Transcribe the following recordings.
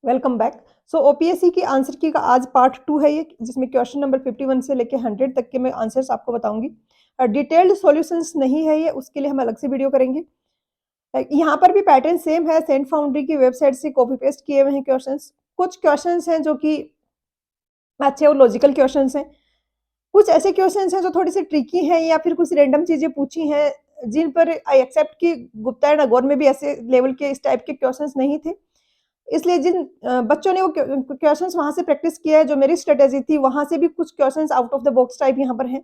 Welcome back. So OPSC की answer key का आज पार्ट 2 है ये, जिसमें क्वेश्चन नंबर 51 से लेके 100 तक के मैं आंसर्स आपको बताऊंगी। डिटेल्ड सॉल्यूशंस नहीं है ये, उसके लिए हम अलग से वीडियो करेंगे। यहाँ पर भी पैटर्न सेम है, सेंट फाउंड्री की वेबसाइट से कॉपी पेस्ट किए हुए हैं क्वेश्चंस। कुछ क्वेश्चंस हैं जो कि अच्छे और लॉजिकल क्वेश्चंस हैं, कुछ ऐसे क्वेश्चंस हैं जो थोड़ी सी ट्रिकी हैं या फिर कुछ रैंडम चीजें पूछी हैं, जिन पर आई एक्सेप्ट कि गुप्ता एंड अगोर में भी ऐसे लेवल के इस टाइप के क्वेश्चंस नहीं थे। इसलिए जिन बच्चों ने वो क्वेश्चंस वहां से प्रैक्टिस किया है, जो मेरी स्ट्रेटेजी थी, वहां से भी कुछ questions out of the box type यहाँ पर हैं।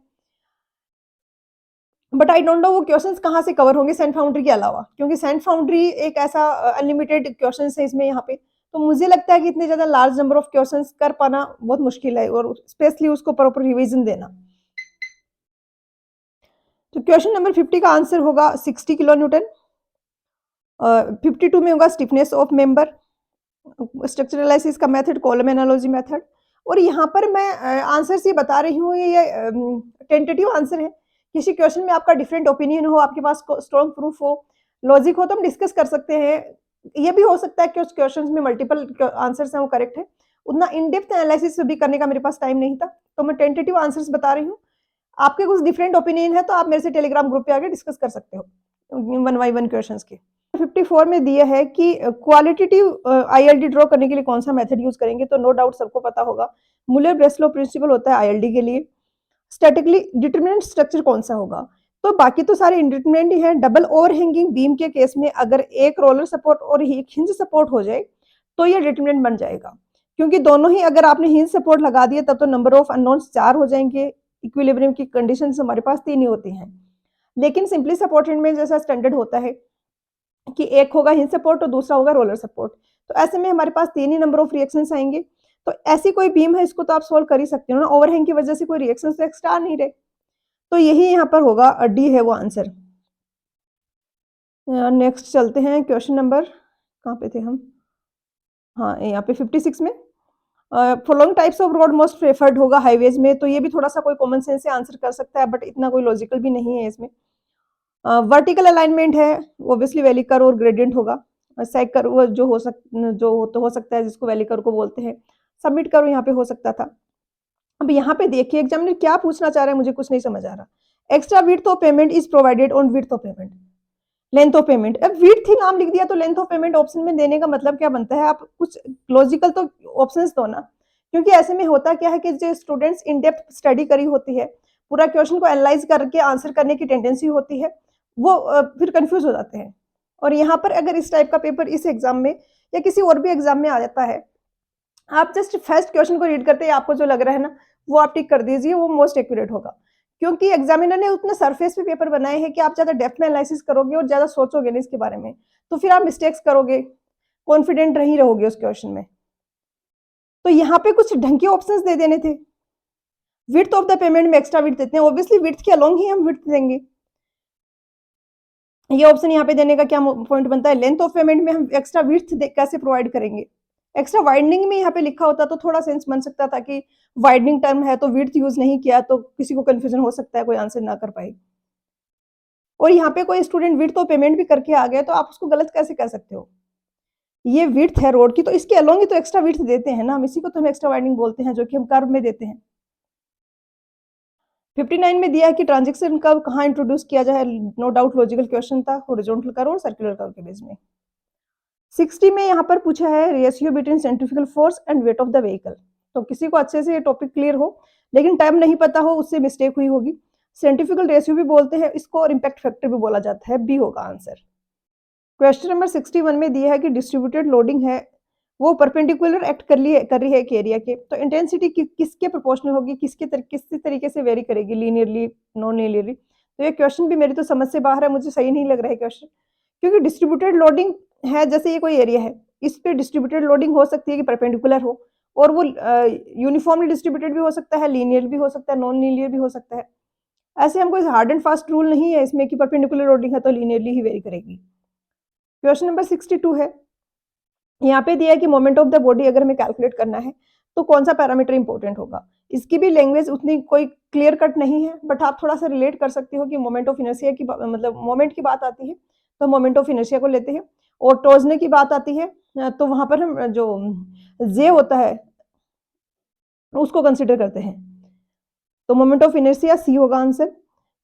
बट आई डोंट नो वो क्वेश्चंस कहाँ से कवर होंगे सेंट फाउंड्री के अलावा, क्योंकि सेंट फाउंड्री एक ऐसा अनलिमिटेड क्वेश्चंस है इसमें यहाँ पे। तो मुझे लगता है कि इतने ज्यादा लार्ज नंबर ऑफ क्वेश्चंस कर पाना बहुत मुश्किल है, और स्पेशली उसको प्रॉपर रिविजन देना। तो क्वेश्चन नंबर 50 का आंसर होगा 60 किलो न्यूटन। 52 में होगा stiffness of member, structural analysis का मेथड, कॉलम एनालॉजी मेथड। और यहाँ पर मैं आंसर ये बता रही हूँ, ये टेंटेटिव आंसर है। किसी क्वेश्चन में आपका डिफरेंट ओपिनियन हो, आपके पास स्ट्रॉन्ग प्रूफ हो, लॉजिक हो, तो हम डिस्कस कर सकते हैं। ये भी हो सकता है कि उस क्वेश्चन में मल्टीपल आंसर्स हैं वो करेक्ट है। उतना इन डेप्थ एनालिसिस भी करने का मेरे पास टाइम नहीं था, तो मैं टेंटेटिव आंसर्स बता रही हूँ। आपके कुछ डिफरेंट ओपिनियन है तो आप मेरे से टेलीग्राम ग्रुप पे आके डिस्कस कर सकते हो 1 बाय 1 क्वेश्चंस के। 54 में दिया है कि क्वालिटेटिव आईएलडी ड्रॉ करने के लिए कौन सा मेथड यूज करेंगे, तो नो डाउट सबको पता होगा, मुलर ब्रेसलो प्रिंसिपल होता है आईएलडी के लिए। स्टैटिकली डिटरमिनेंट स्ट्रक्चर कौन सा होगा, तो बाकी तो सारे इंडिटरमिनेंट ही है। डबल ओवरहैंगिंग बीम के केस में अगर एक रोलर सपोर्ट और एक हिंज सपोर्ट हो जाए तो ये डिटरमिनेंट बन जाएगा, क्योंकि दोनों ही अगर आपने हिंज सपोर्ट लगा दिए तब तो नंबर ऑफ अननोन्स 4 हो जाएंगे। इक्विलिब्रियम की कंडीशंस हमारे पास 3 ही होती हैं, लेकिन सिंपली सपोर्टेड में जैसा स्टैंडर्ड होता है कि एक होगा हिंज सपोर्ट और दूसरा होगा रोलर सपोर्ट, तो ऐसे में हमारे पास 3 ही नंबर ऑफ रिएक्शंस आएंगे। तो ऐसी कोई बीम है, इसको तो आप सोल्व कर ही सकते हो ना, ओवरहैंग की वजह से कोई रिएक्शंस एक्स्ट्रा आ नहीं रहे, तो यही यहाँ पर होगा, डी है वो आंसर। नेक्स्ट चलते हैं, क्वेश्चन नंबर कहाँ पे थे हम, हाँ यहाँ पे 56 में। Following types of road most preferred होगा हाईवेज में, तो ये भी थोड़ा सा कोई कॉमन सेंस से आंसर कर सकता है, बट इतना कोई लॉजिकल भी नहीं है इसमें। वर्टिकल अलाइनमेंट है, ऑब्वियसली वैली कर्व और ग्रेडियंट होगा। सेक कर्व जो हो सकता है, जिसको वैली कर्व को बोलते हैं। सबमिट कर्व यहाँ पे हो सकता था। अब यहाँ पे देखिए एग्जामिनर क्या पूछना चाह रहा है, मुझे कुछ नहीं समझ आ रहा। Extra width of payment is provided on width of payment, length of payment. अब विड्थ ही नाम लिख दिया तो लेंथ ऑफ पेमेंट ऑप्शन में देने का मतलब क्या बनता है, आप कुछ लॉजिकल तो ऑप्शंस दो ना, क्योंकि ऐसे में होता क्या है कि जो स्टूडेंट्स इन डेप्थ स्टडी करी होती है, पूरा क्वेश्चन को एनालाइज करके आंसर करने की टेंडेंसी होती है, वो फिर कंफ्यूज हो जाते हैं। और यहाँ पर अगर इस टाइप का पेपर इस एग्जाम में या किसी और भी एग्जाम में आ जाता है, आप जस्ट फर्स्ट क्वेश्चन को रीड करते हैं, आपको जो लग रहा है ना वो आप टिक कर दीजिए, वो मोस्ट एक्यूरेट होगा, क्योंकि एग्जामिनर ने उतने सरफेस पे पेपर बनाए हैं कि आप ज्यादा डेप्थ में एनालिसिस करोगे और ज्यादा सोचोगे ना इसके बारे में, तो फिर आप मिस्टेक्स करोगे, कॉन्फिडेंट नहीं रहोगे उस क्वेश्चन में। तो यहाँ पे कुछ ढंग के ऑप्शंस दे देने थे। विड्थ ऑफ द पेमेंट में एक्स्ट्रा विड्थ देते हैं, ऑब्वियसली विड्थ के अलोंग ही हम विड्थ देंगे। ये ऑप्शन यहाँ पे देने का क्या पॉइंट बनता है, लेंथ ऑफ पेमेंट में हम एक्स्ट्रा विड्थ कैसे प्रोवाइड करेंगे। एक्स्ट्रा वाइडनिंग में यहाँ पे लिखा होता तो थोड़ा सेंस बन सकता था कि वाइडनिंग टर्म है तो विड्थ यूज नहीं किया, तो किसी को कंफ्यूजन हो सकता है, कोई आंसर ना कर पाए। और यहाँ पे कोई स्टूडेंट विड्थ तो पेमेंट भी करके आ गए, तो आप उसको गलत कैसे कर सकते हो। ये विड्थ है रोड की, तो इसके अलोंग ही तो एक्स्ट्रा विड्थ देते हैं ना हम, इसी को तो हम एक्स्ट्रा वाइडनिंग बोलते हैं, जो कि हम कर्व में देते हैं। 59 में दिया है कि ट्रांजैक्शन कर्व कहाँ इंट्रोड्यूस किया जाए, नो डाउट लॉजिकल क्वेश्चन था, हॉरिजॉन्टल कर्व और सर्कुलर कर्व के बेस में। 60 में यहाँ पर पूछा है ratio between centrifugal force and weight of the vehicle, तो किसी को अच्छे से ये टॉपिक क्लियर हो लेकिन टाइम नहीं पता हो, उससे मिस्टेक हुई होगी। सेंट्रीफ्यूगल रेशियो भी बोलते हैं इसको, और इम्पैक्ट फैक्टर भी बोला जाता है, बी होगा आंसर। क्वेश्चन नंबर 61 में दिया है कि डिस्ट्रीब्यूटेड लोडिंग है, वो परपेंडिकुलर एक्ट कर रही है एक एरिया के, तो इंटेंसिटी किसके प्रोपोर्शनल होगी, किस तरीके से वेरी करेगी, लीनियरली, नॉन लीनियरली। तो ये क्वेश्चन भी मेरी तो समझ से बाहर है, मुझे सही नहीं लग रहा है क्वेश्चन, क्योंकि डिस्ट्रीब्यूटेड लोडिंग है, जैसे ये कोई एरिया है, इस पे डिस्ट्रीब्यूटेड लोडिंग हो सकती है कि परपेंडिकुलर हो, और वो यूनिफॉर्मली डिस्ट्रीब्यूटेड भी हो सकता है, लीनियर भी हो सकता है, नॉन लीनियर भी हो सकता है। ऐसे हम कोई हार्ड एंड फास्ट रूल नहीं है इसमें कि परपेंडिकुलर लोडिंग है तो लीनियरली ही वेरी करेगी। क्वेश्चन नंबर 62 है, यहाँ पे दिया है कि मोमेंट ऑफ द बॉडी अगर हमें कैलकुलेट करना है तो कौन सा पैरामीटर इंपॉर्टेंट होगा। इसकी भी लैंग्वेज उतनी कोई क्लियर कट नहीं है, बट आप थोड़ा सा रिलेट कर सकते हो कि मोमेंट ऑफ इनर्शिया की मतलब मोमेंट की बात आती है तो मोमेंट ऑफ इनर्शिया को लेते हैं, और टॉर्जने की बात आती है तो वहाँ पर हम जो जे होता है उसको कंसिडर करते हैं। तो मोमेंट ऑफ इनर्शिया सी होगा आंसर।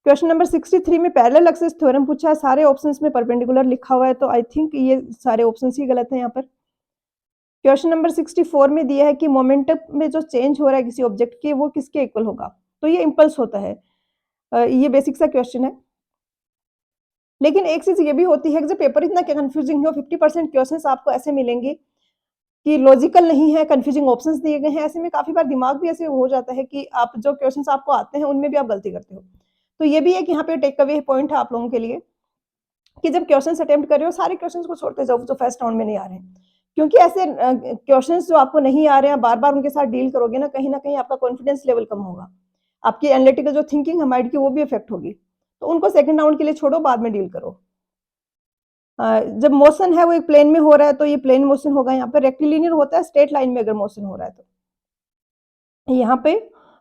क्वेश्चन नंबर 63 में पैरेलल एक्सिस थ्योरम पूछा है, सारे ऑप्शंस में परपेंडिकुलर लिखा हुआ है, तो आई थिंक ये सारे ऑप्शंस ही गलत हैं यहाँ पर। क्वेश्चन नंबर 64 में दिया है कि मोमेंटम में जो चेंज हो रहा है किसी ऑब्जेक्ट के, वो किसके इक्वल होगा, तो ये इम्पल्स होता है। ये बेसिक सा क्वेश्चन है। लेकिन एक चीज ये भी होती है कि जब पेपर इतना कंफ्यूजिंग हो, 50% क्वेश्चंस आपको ऐसे मिलेंगे कि लॉजिकल नहीं है, कंफ्यूजिंग ऑप्शंस दिए गए हैं, ऐसे में काफी बार दिमाग भी ऐसे हो जाता है कि आप जो क्वेश्चंस आपको आते हैं उनमें भी आप गलती करते हो। तो ये भी एक यहाँ पे टेक अवे पॉइंट है आप लोगों के लिए कि जब क्वेश्चंस अटेम्प्ट कर रहे हो, सारे क्वेश्चंस को छोड़ते जाओ जो फर्स्ट राउंड में नहीं आ रहे हैं, क्योंकि ऐसे क्वेश्चंस जो आपको नहीं आ रहे हैं, बार बार उनके साथ डील करोगे ना कहीं आपका कॉन्फिडेंस लेवल कम होगा, आपकी एनालिटिकल जो थिंकिंग है माइंड की, वो भी इफेक्ट होगी। तो उनको सेकंड राउंड के लिए छोड़ो, बाद में डील करो। जब मोशन है वो एक प्लेन में हो रहा है तो ये प्लेन मोशन होगा, यहाँ पे रेक्टिलिनियर होता है स्ट्रेट लाइन में अगर मोशन हो रहा है तो। यहाँ पे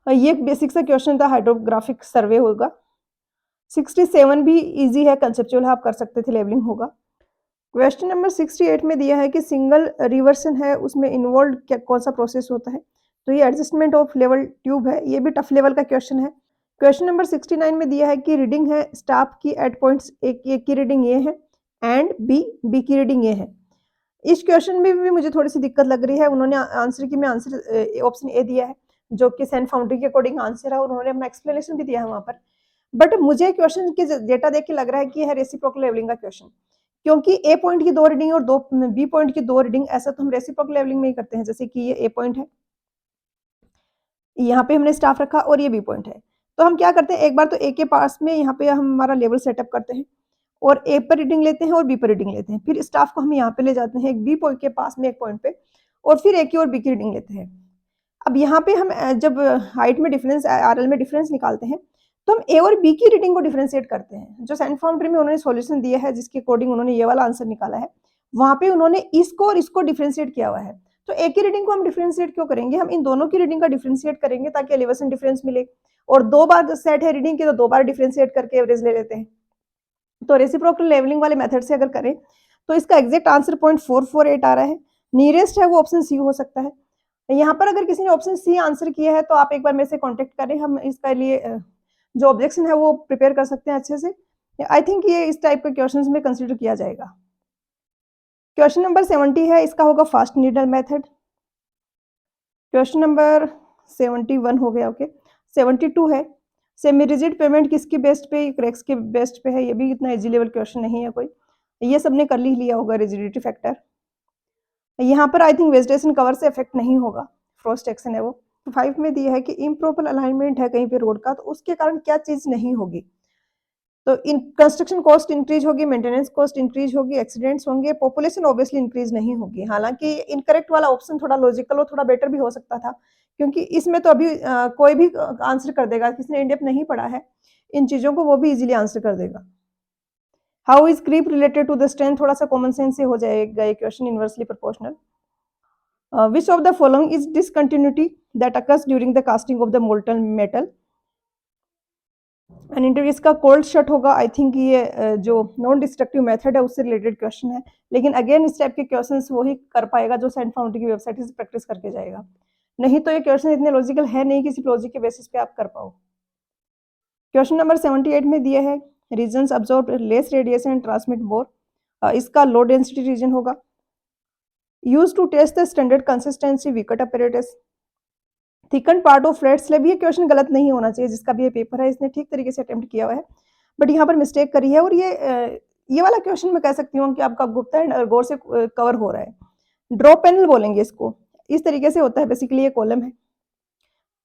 ये बेसिक सा क्वेश्चन था, हाइड्रोग्राफिक सर्वे होगा। 67 भी इजी है, कंसेप्चुअल है, आप कर सकते थे, लेवलिंग होगा। क्वेश्चन नंबर 68 में दिया है कि सिंगल रिवर्सन है, उसमें इन्वॉल्व क्या कौन सा प्रोसेस होता है, तो ये एडजस्टमेंट ऑफ लेवल ट्यूब है, ये भी टफ लेवल का क्वेश्चन है। क्वेश्चन नंबर 69 में दिया है कि रीडिंग है स्टाफ की एट पॉइंट्स, एक की रीडिंग ये है एंड बी की रीडिंग ये है। इस क्वेश्चन में भी मुझे थोड़ी सी दिक्कत लग रही है, उन्होंने आंसर की में आंसर ऑप्शन ए दिया है जो कि सेंट फाउंड्री के अकॉर्डिंग आंसर है, और उन्होंने अपना एक्सप्लेनेशन भी दिया है वहां पर। बट मुझे क्वेश्चन के डेटा देख के लग रहा है कि यह रेसिप्रोकल लेवलिंग का क्वेश्चन, क्योंकि ए पॉइंट की 2 रीडिंग और 2 बी पॉइंट की 2 रीडिंग, ऐसा तो हम रेसिप्रोकल लेवलिंग में ही करते हैं। जैसे कि ये ए पॉइंट है, यहाँ पे हमने स्टाफ रखा, और ये बी पॉइंट है, तो हम क्या करते हैं, एक बार तो ए के पास में यहाँ पे हम हमारा लेवल सेटअप करते हैं और ए पर रीडिंग लेते हैं और बी पर रीडिंग लेते हैं, फिर स्टाफ को हम यहाँ पे ले जाते हैं एक बी पॉइंट के पास में एक पॉइंट पे, और फिर ए की और बी की रीडिंग लेते हैं। अब यहाँ पे हम जब हाइट में डिफरेंस, आरएल में डिफरेंस निकालते हैं, तो हम ए और बी की रीडिंग को डिफरेंशिएट करते हैं। जो सेंट फाउंड्री में उन्होंने सॉल्यूशन दिया है जिसके अकॉर्डिंग उन्होंने ये वाला आंसर निकाला है, वहां पे उन्होंने इसको और इसको डिफरेंशिएट किया हुआ है। तो ए की रीडिंग को हम डिफरेंशिएट क्यों करेंगे, हम इन दोनों की रीडिंग का डिफरेंशिएट करेंगे ताकि एलिवेशन डिफरेंस मिले, और 2 बार सेट है रीडिंग की तो 2 बार डिफरेंशिएट करके एवरेज ले लेते हैं। तो रेसिप्रोकल लेवलिंग वाले मेथड से अगर करें तो इसका एग्जैक्ट आंसर 0.448 आ रहा है। नियरेस्ट है वो ऑप्शन सी हो सकता है। यहाँ पर अगर किसी ने ऑप्शन सी आंसर किया है तो आप एक बार मेरे से कांटेक्ट करें, हम इसका लिए जो ऑब्जेक्शन है वो प्रिपेयर कर सकते हैं अच्छे से। आई थिंक ये इस टाइप के क्वेश्चंस में कंसीडर किया जाएगा। क्वेश्चन नंबर 70 है, इसका होगा fast needle method. Question number 71 हो गया, ओके। 72 है, सेमी रिजिड पेमेंट किसकी बेस्ट पे, क्रैक्स के बेस्ट पे है। ये भी इतना इजी लेवल क्वेश्चन नहीं है कोई, ये सबने कर लिया होगा रिजिडिटी फैक्टर। यहाँ पर आई थिंक वेजिटेशन कवर से इफेक्ट नहीं होगा, फ्रोस्ट एक्शन है वो। 5 में दिया है कि इम्प्रॉपर अलाइनमेंट है कहीं पे रोड का, तो उसके कारण क्या चीज नहीं होगी, तो इन कंस्ट्रक्शन कॉस्ट इंक्रीज होगी, मेंटेनेंस कॉस्ट इंक्रीज होगी, एक्सीडेंट्स होंगे, पॉपुलेशन ऑब्वियसली इंक्रीज नहीं होगी। हालांकि इनकरेक्ट वाला ऑप्शन थोड़ा लॉजिकल और थोड़ा बेटर भी हो सकता था, क्योंकि इसमें तो अभी कोई भी आंसर कर देगा, किसी ने इंडेप्थ नहीं पढ़ा है इन चीजों को, वो भी इजीली आंसर कर देगा। How is creep related to the strength, थोड़ा सा कॉमन सेंस से हो जाएगा ये question, inversely proportional. Which of the following is discontinuity that occurs during the casting of the molten metal? And interview इसका cold shut होगा। I think ये जो नॉन डिस्ट्रक्टिव मेथड है उससे रिलेटेड क्वेश्चन है, लेकिन अगेन इस टाइप के क्वेश्चंस वही कर पाएगा जो सेंट फाउंड्री की वेबसाइट से प्रैक्टिस करके जाएगा, नहीं तो ये क्वेश्चन इतने लॉजिकल है नहीं किसी लॉजिक के बेसिस पे आप कर पाओ। क्वेश्चन नंबर 78 में दिया है reasons absorb less radiation and transmit more, इसका लो डेंसिटी रीजन होगा। Used to test the standard consistency vicat apparatus, thicken part of flat slab, ये क्वेश्चन गलत नहीं होना चाहिए, जिसका भी ये पेपर है इसने ठीक तरीके से अटेम्प्ट किया हुआ है, बट यहाँ पर मिस्टेक करी है। और ये वाला क्वेश्चन मैं कह सकती हूँ कि आपका गुप्ता एंड गौर से कवर हो रहा है। ड्रॉप पैनल बोलेंगे इसको, इस तरीके से होता है बेसिकली, ये कॉलम है।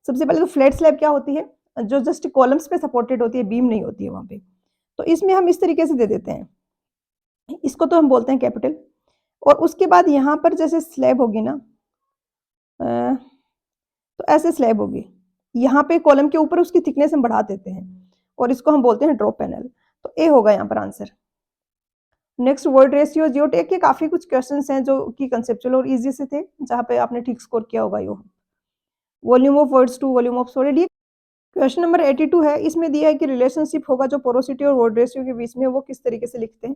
सबसे पहले तो फ्लैट स्लैब क्या होती है, जो जस्ट कॉलम्स पे सपोर्टेड होती है, बीम नहीं होती है वहां पे, तो इसमें हम इस तरीके से दे देते हैं, इसको तो हम बोलते हैं कैपिटल। और उसके बाद यहाँ पर जैसे स्लैब होगी ना, तो ऐसे स्लैब होगी, यहाँ पे कॉलम के ऊपर उसकी थिकनेस हम बढ़ा देते हैं और इसको हम बोलते हैं ड्रॉप पैनल, तो ए होगा यहाँ पर answer. Next word ratio, geotech के काफी कुछ क्वेश्चंस हैं जो कि कंसेप्चुअल और इजी से थे, जहाँ पे आपने ठीक स्कोर किया होगा। यो volume of voids to volume of solid, ये क्वेश्चन नंबर 82 है, इसमें दिया है कि रिलेशनशिप होगा जो पोरोसिटी और वर्ड रेशियो के बीच में, वो किस तरीके से लिखते हैं।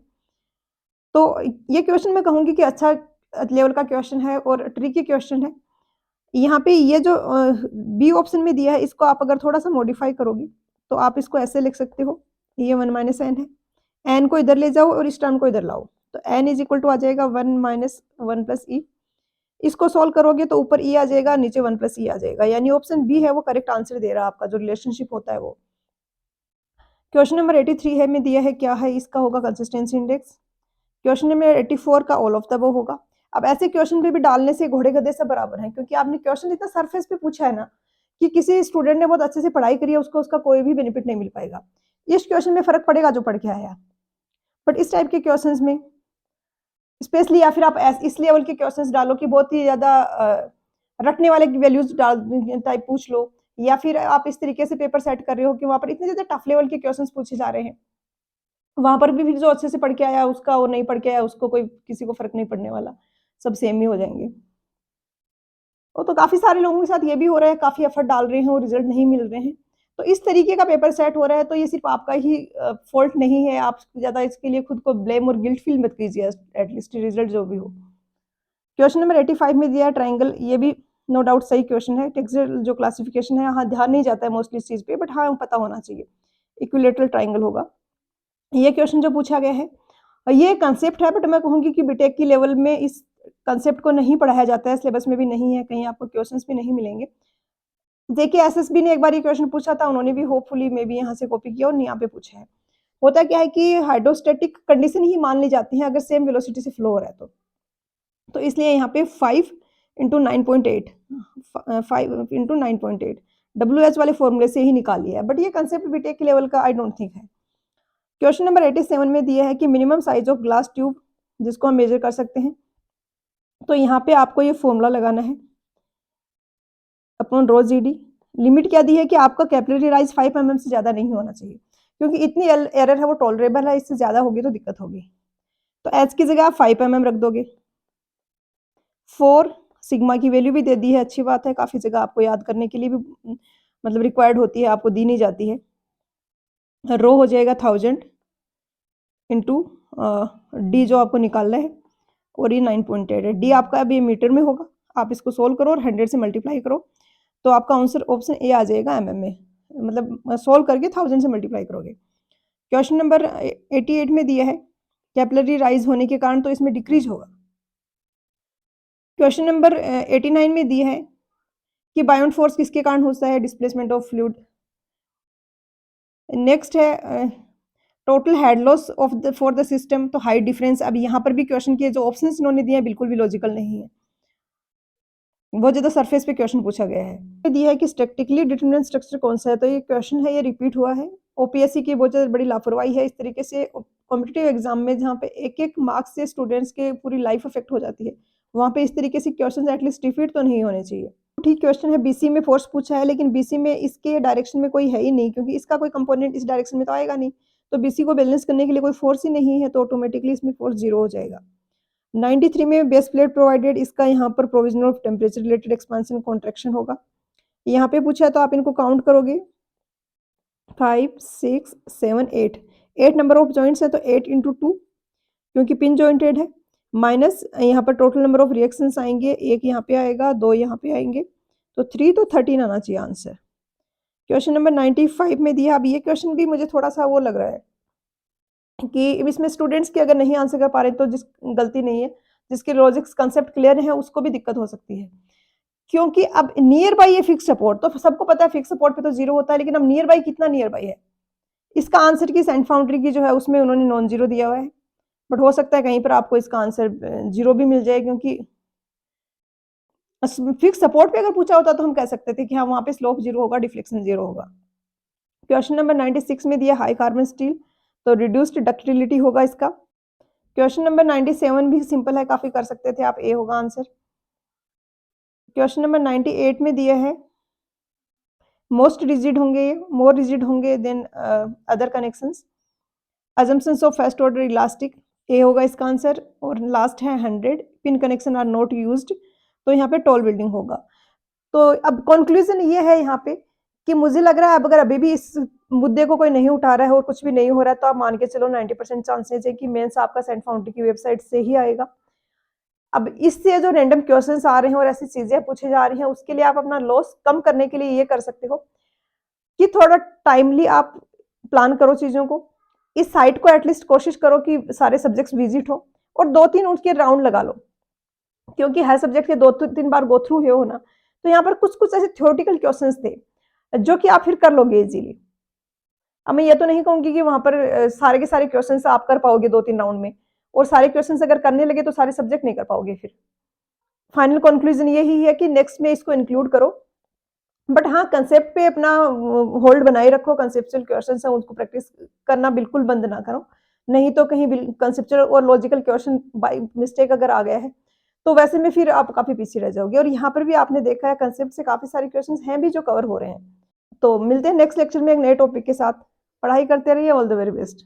तो ये क्वेश्चन मैं कहूंगी कि अच्छा लेवल का क्वेश्चन है और ट्रिकी क्वेश्चन है। यहाँ पे ये जो बी ऑप्शन में दिया है, इसको आप अगर थोड़ा-सा मॉडिफाई करोगे, तो आप इसको ऐसे लिख सकते हो, ये 1 माइनस एन है। एन को इधर ले जाओ और इस टर्म को इधर लाओ, तो एन इज़ इक्वल टू आ जाएगा 1 माइनस 1 प्लस ई। इसको सॉल्व करोगे तो ऊपर ई आ जाएगा, नीचे 1 प्लस ई आ जाएगा, यानी ऑप्शन बी है वो करेक्ट आंसर दे रहा है आपका, जो रिलेशनशिप होता है वो। क्वेश्चन नंबर 83 है में दिया है, क्या है इसका होगा कंसिस्टेंसी इंडेक्स। क्वेश्चन नंबर 84 का ऑल ऑफ द अबव होगा। अब ऐसे क्वेश्चन पे भी डालने से घोड़े गधे से बराबर है, क्योंकि आपने क्वेश्चन इतना सरफेस पे पूछा है ना, कि किसी स्टूडेंट ने बहुत अच्छे से पढ़ाई करी है, उसको उसका कोई भी बेनिफिट नहीं मिल पाएगा। इस क्वेश्चन में फर्क पड़ेगा जो पढ़ के आया, बट इस टाइप के क्वेश्चंस में स्पेशली, या फिर आप इस लेवल के क्वेश्चंस डालो कि बहुत ही ज्यादा रटने वाले वैल्यूज डाल टाइप पूछ लो, या फिर आप इस तरीके से पेपर सेट कर रहे हो कि वहां पर इतने ज्यादा टफ लेवल के क्वेश्चंस पूछे जा रहे हैं, वहां पर भी फिर जो अच्छे से पढ़ के आया उसका और नहीं पढ़ के आया उसको कोई किसी को फर्क नहीं पड़ने वाला, सब सेम ही हो जाएंगे। वो तो काफी सारे लोगों के साथ ये भी हो रहा है, काफी एफर्ट डाल रहे हैं और रिजल्ट नहीं मिल रहे हैं, तो इस तरीके का पेपर सेट हो रहा है, तो ये सिर्फ आपका ही फॉल्ट नहीं है, आप ज्यादा इसके लिए खुद को ब्लेम और गिल्ट फील मत कीजिए, एटलीस्ट रिजल्ट जो भी हो। क्वेश्चन नंबर 85 में दिया है ट्राइंगल, ये भी नो डाउट सही क्वेश्चन है। टेक्सचर जो क्लासिफिकेशन है, हाँ ध्यान नहीं जाता है मोस्टली इस चीज पे, बट हाँ पता होना चाहिए, इक्विलेटरल ट्राइंगल होगा ये क्वेश्चन जो पूछा गया है। ये कंसेप्ट है, बट मैं कहूंगी कि बीटेक की लेवल में इस कंसेप्ट को नहीं पढ़ाया जाता है, सिलेबस में भी नहीं है, कहीं आपको क्वेश्चंस भी नहीं मिलेंगे। देखिए एसएसबी ने एक बार ये क्वेश्चन पूछा था, उन्होंने भी होपफुली मे बी यहाँ से कॉपी किया और यहाँ पे पूछा है। होता क्या है कि हाइड्रोस्टेटिक कंडीशन ही मान ली जाती है अगर सेम वेलोसिटी से फ्लो हो रहा है तो इसलिए यहाँ पे 5 इंटू 9.8 5 इंटू 9.8 WH वाले फॉर्मूले से ही निकाल लिया है, बट ये कंसेप्ट बीटेक के लेवल का आई डोंट थिंक है। क्वेश्चन नंबर 87 में दिया है कि minimum size of glass tube जिसको हम मेजर कर सकते हैं, तो यहाँ पे आपको ये फॉर्मूला लगाना है अपॉन रो जीडी। लिमिट क्या दी है कि आपका कैपिलरी राइज 5 mm से ज्यादा नहीं होना चाहिए, क्योंकि इतनी एरर है वो टॉलरेबल है, इससे ज्यादा होगी तो दिक्कत होगी। तो एच की जगह आप 5 mm रख दोगे। 4 सिग्मा की वैल्यू भी दे दी है, अच्छी बात है, काफी जगह आपको याद करने के लिए भी मतलब रिक्वायर्ड होती है, आपको दी नहीं जाती है। रो हो जाएगा 1000 इंटू डी जो आपको निकालना है, और ये 9.8 है। डी आपका अभी मीटर में होगा, आप इसको सोल्व करो और 100 से मल्टीप्लाई करो, तो आपका आंसर ऑप्शन ए आ जाएगा एमएम में, मतलब सोल्व करके 1000 से मल्टीप्लाई करोगे। क्वेश्चन नंबर 88 में दिया है कैपिलरी राइज होने के कारण, तो इसमें डिक्रीज होगा। क्वेश्चन नंबर 89 में दिया है कि बायोंट फोर्स किसके कारण होता है, डिस्प्लेसमेंट ऑफ फ्लूइड। नेक्स्ट है total head loss of the for the system, तो हाइट डिफरेंस। अब यहाँ पर भी क्वेश्चन के जो ऑप्शंस इन्होंने दिए हैं बिल्कुल भी लॉजिकल नहीं है, बहुत ज्यादा सरफेस पे क्वेश्चन पूछा गया है। दिया है कि स्टैटिकली डिटरमिनेंट स्ट्रक्चर कौन सा है, तो ये क्वेश्चन है, ये रिपीट हुआ है। ओपीएससी की बहुत ज्यादा बड़ी लापरवाही है इस तरीके से कॉम्पिटिटिव एग्जाम में, जहाँ पे एक एक मार्क्स से स्टूडेंट्स के पूरी लाइफ अफेक्ट हो जाती है, वहाँ पे इस तरीके से क्वेश्चन एटलीस्ट रिपीट तो नहीं होने चाहिए। ठीक क्वेश्चन है, बीसी में फोर्स पूछा है, लेकिन बीसी में इसके डायरेक्शन में कोई है ही नहीं, क्योंकि इसका कोई कंपोनेंट इस डायरेक्शन में तो आएगा नहीं, तो बीसी को बैलेंस करने के लिए कोई फोर्स ही नहीं है, तो ऑटोमेटिकली इसमें फोर्स 0 हो जाएगा। 93 में बेस प्लेट प्रोवाइडेड, इसका यहाँ पर provision of temperature related expansion contraction होगा। यहाँ पे पूछा है तो आप इनको काउंट करोगे 5 6 7 8 नंबर ऑफ जॉइंट्स है, तो 8 इंटू 2 क्योंकि पिन जॉइंटेड है, माइनस यहाँ पर टोटल नंबर ऑफ रिएक्शंस आएंगे, एक यहाँ पे आएगा, 2 यहाँ पे आएंगे, तो 3, तो 13 आना चाहिए आंसर। क्वेश्चन नंबर 95 में दिया। अब ये क्वेश्चन भी मुझे थोड़ा सा वो लग रहा है कि इसमें स्टूडेंट्स की अगर नहीं आंसर कर पा रहे तो जिस गलती नहीं है, जिसके लॉजिक्स कंसेप्ट क्लियर है उसको भी दिक्कत हो सकती है, क्योंकि अब नियर बाई ये फिक्स सपोर्ट, तो सबको पता है फिक्स सपोर्ट पे तो 0 होता है, लेकिन अब नियर बाई कितना नियर बाई है, इसका आंसर की सेंट फाउंड्री की जो है उसमें उन्होंने नॉन जीरो दिया हुआ है, बट हो सकता है कहीं पर आपको इसका आंसर 0 भी मिल जाए, क्योंकि फिक्स सपोर्ट पे अगर पूछा होता तो हम कह सकते थे कि हाँ वहां पे स्लोप 0 होगा, डिफ्लेक्शन 0 होगा। क्वेश्चन नंबर 96 में दिया हाई कार्बन स्टील, तो रिड्यूस्ड डक्टिलिटी होगा इसका। क्वेश्चन नंबर 97 भी सिंपल है, काफी कर सकते थे आप, ए होगा आंसर। क्वेश्चन नंबर 98 में दिया है मोस्ट रिजिड होंगे, मोर रिजिड होंगे than other connections, assumptions of first order elastic, A होगा इसका आंसर। और लास्ट है 100 pin connection are not used, तो यहाँ पे टॉल बिल्डिंग होगा। तो अब कंक्लूजन ये है यहाँ पे कि मुझे लग रहा है अब अगर अभी भी इस मुद्दे को कोई नहीं उठा रहा है और कुछ भी नहीं हो रहा है, तो आप मान के चलो 90% चांसेस है कि मेंस आपका सेंट फाउंड्री की वेबसाइट से ही आएगा। अब इससे जो रैंडम क्वेश्चंस आ रहे हैं और ऐसी चीज़ें पूछे जा रही हैं, उसके लिए आप अपना लॉस कम करने के लिए ये कर सकते हो कि थोड़ा टाइमली आप प्लान करो चीज़ों को। इस साइट को एटलीस्ट कोशिश करो कि सारे सब्जेक्ट्स विज़िट हो और 2-3 उसके राउंड लगा लो। क्योंकि हर सब्जेक्ट के 2-3 बार गो थ्रू हुए हो ना, तो यहाँ पर कुछ-कुछ ऐसे थ्योरेटिकल क्वेश्चंस थे, जो कि आप फिर कर लोगे ईज़िली। अब मैं ये तो नहीं कहूँगी कि वहाँ पर सारे के सारे क्वेश्चंस आप कर पाओगे 2-3 राउंड में और सारे क्वेश्चंस अगर करने लगे तो सारे सब्जेक्ट नहीं कर पाओगे फिर। फाइनल कंक्लूजन यही है कि नेक्स्ट में इसको इंक्लूड करो। बट हाँ, कंसेप्ट पे अपना होल्ड बनाए रखो, कंसेप्चुअल क्वेश्चंस हैं उनको प्रैक्टिस करना बिल्कुल बंद ना करो। नहीं तो कहीं कंसेप्चुअल और लॉजिकल क्वेश्चन बाय मिस्टेक अगर आ गया है, तो वैसे में फिर आप काफ़ी पीछे रह जाओगे और यहाँ पर भी आपने देखा है कंसेप्ट से काफ़ी सारे क्वेश्चंस हैं भी जो कवर हो रहे हैं। तो मिलते हैं नेक्स्ट लेक्चर में एक नए टॉपिक के साथ। पढ़ाई करते रहिए, ऑल द वेरी बेस्ट।